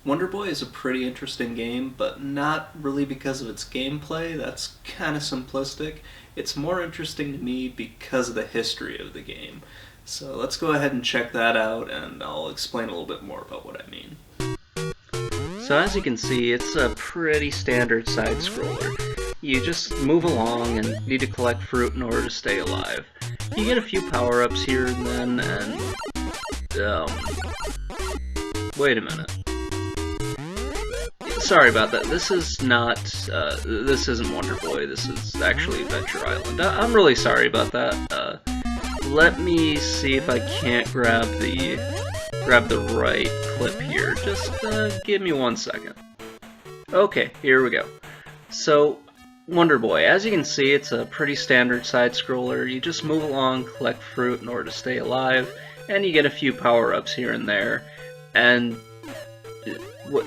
Wonder Boy is a pretty interesting game, but not really because of its gameplay. That's kind of simplistic. It's more interesting to me because of the history of the game. So let's go ahead and check that out, and I'll explain a little bit more about what I mean. So as you can see, it's a pretty standard side scroller. You just move along and need to collect fruit in order to stay alive. You get a few power-ups here and then, and... wait a minute. Sorry about that. This is not, this isn't Wonder Boy. This is actually Adventure Island. I'm really sorry about that. Let me see if I can't grab the right clip here. Just give me 1 second. Okay, here we go. So, Wonder Boy, as you can see, it's a pretty standard side scroller. You just move along, collect fruit in order to stay alive, and you get a few power-ups here and there. And what?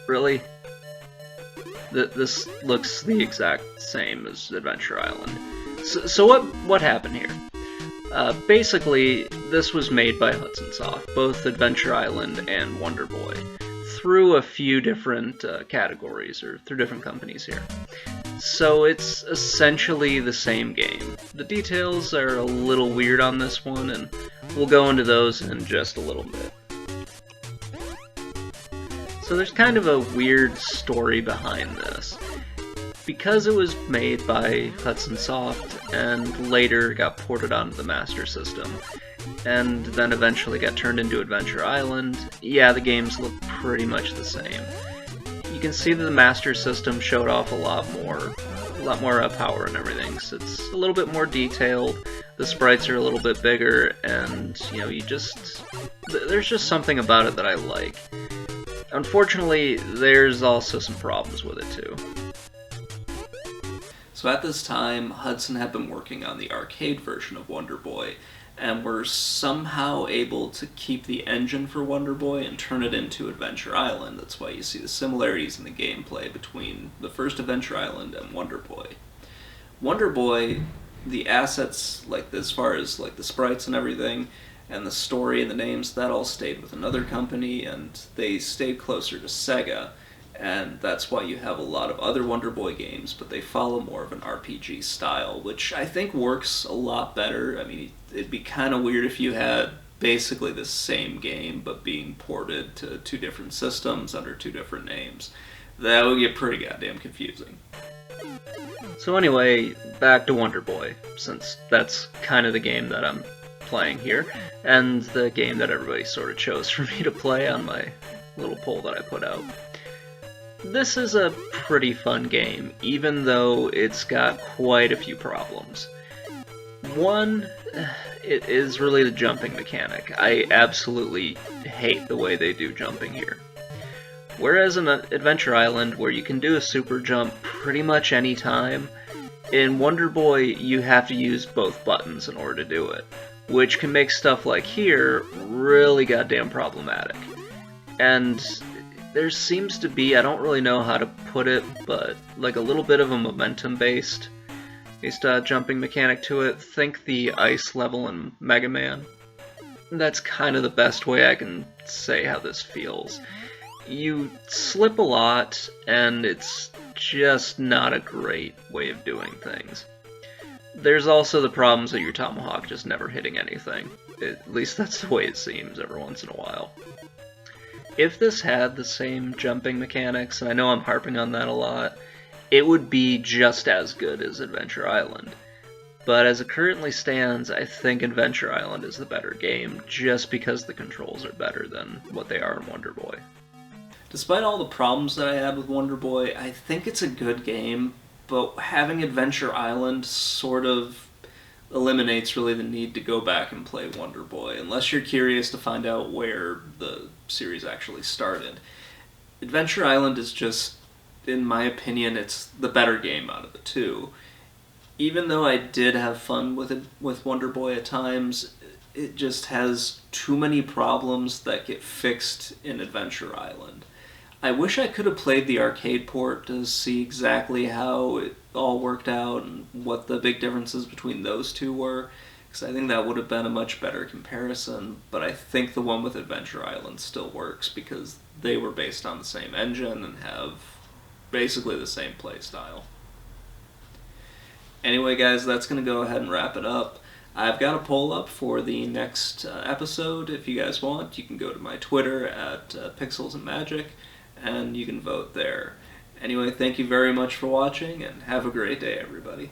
Really? This looks the exact same as Adventure Island. So what happened here? Basically, this was made by Hudson Soft, both Adventure Island and Wonder Boy, through a few different categories, or through different companies here. So it's essentially the same game. The details are a little weird on this one, and we'll go into those in just a little bit. So there's kind of a weird story behind this. Because it was made by Hudson Soft and later got ported onto the Master System, and then eventually got turned into Adventure Island, yeah, the games look pretty much the same. You can see that the Master System showed off a lot more power and everything, so it's a little bit more detailed, the sprites are a little bit bigger, and, you know, there's just something about it that I like. Unfortunately, there's also some problems with it too. So at this time, Hudson had been working on the arcade version of Wonder Boy, and were somehow able to keep the engine for Wonder Boy and turn it into Adventure Island. That's why you see the similarities in the gameplay between the first Adventure Island and Wonder Boy. Wonder Boy, the assets, like as far as like the sprites and everything, and the story and the names, that all stayed with another company, and they stayed closer to Sega. And that's why you have a lot of other Wonder Boy games, but they follow more of an RPG style, which I think works a lot better. I mean, it'd be kind of weird if you had basically the same game, but being ported to two different systems under two different names. That would get pretty goddamn confusing. So anyway, back to Wonder Boy, since that's kind of the game that I'm playing here, and the game that everybody sort of chose for me to play on my little poll that I put out. This is a pretty fun game, even though it's got quite a few problems. One, it is really the jumping mechanic. I absolutely hate the way they do jumping here. Whereas in Adventure Island, where you can do a super jump pretty much any time, in Wonder Boy you have to use both buttons in order to do it, which can make stuff like here really goddamn problematic. And there seems to be, I don't really know how to put it, but like a little bit of a momentum-based jumping mechanic to it. Think the ice level in Mega Man. That's kind of the best way I can say how this feels. You slip a lot, and it's just not a great way of doing things. There's also the problems of your tomahawk just never hitting anything. At least that's the way it seems every once in a while. If this had the same jumping mechanics, and I know I'm harping on that a lot, it would be just as good as Adventure Island. But as it currently stands, I think Adventure Island is the better game, just because the controls are better than what they are in Wonder Boy. Despite all the problems that I had with Wonder Boy, I think it's a good game, but having Adventure Island sort of eliminates really the need to go back and play Wonder Boy, unless you're curious to find out where the series actually started. Adventure Island is just, in my opinion, it's the better game out of the two. Even though I did have fun with it, with Wonder Boy at times, it just has too many problems that get fixed in Adventure Island. I wish I could have played the arcade port to see exactly how it all worked out and what the big differences between those two were, because I think that would have been a much better comparison, but I think the one with Adventure Island still works because they were based on the same engine and have basically the same play style. Anyway, guys, that's going to go ahead and wrap it up. I've got a poll up for the next episode. If you guys want, you can go to my Twitter at Pixels and Magic, and you can vote there. Anyway, thank you very much for watching, and have a great day, everybody.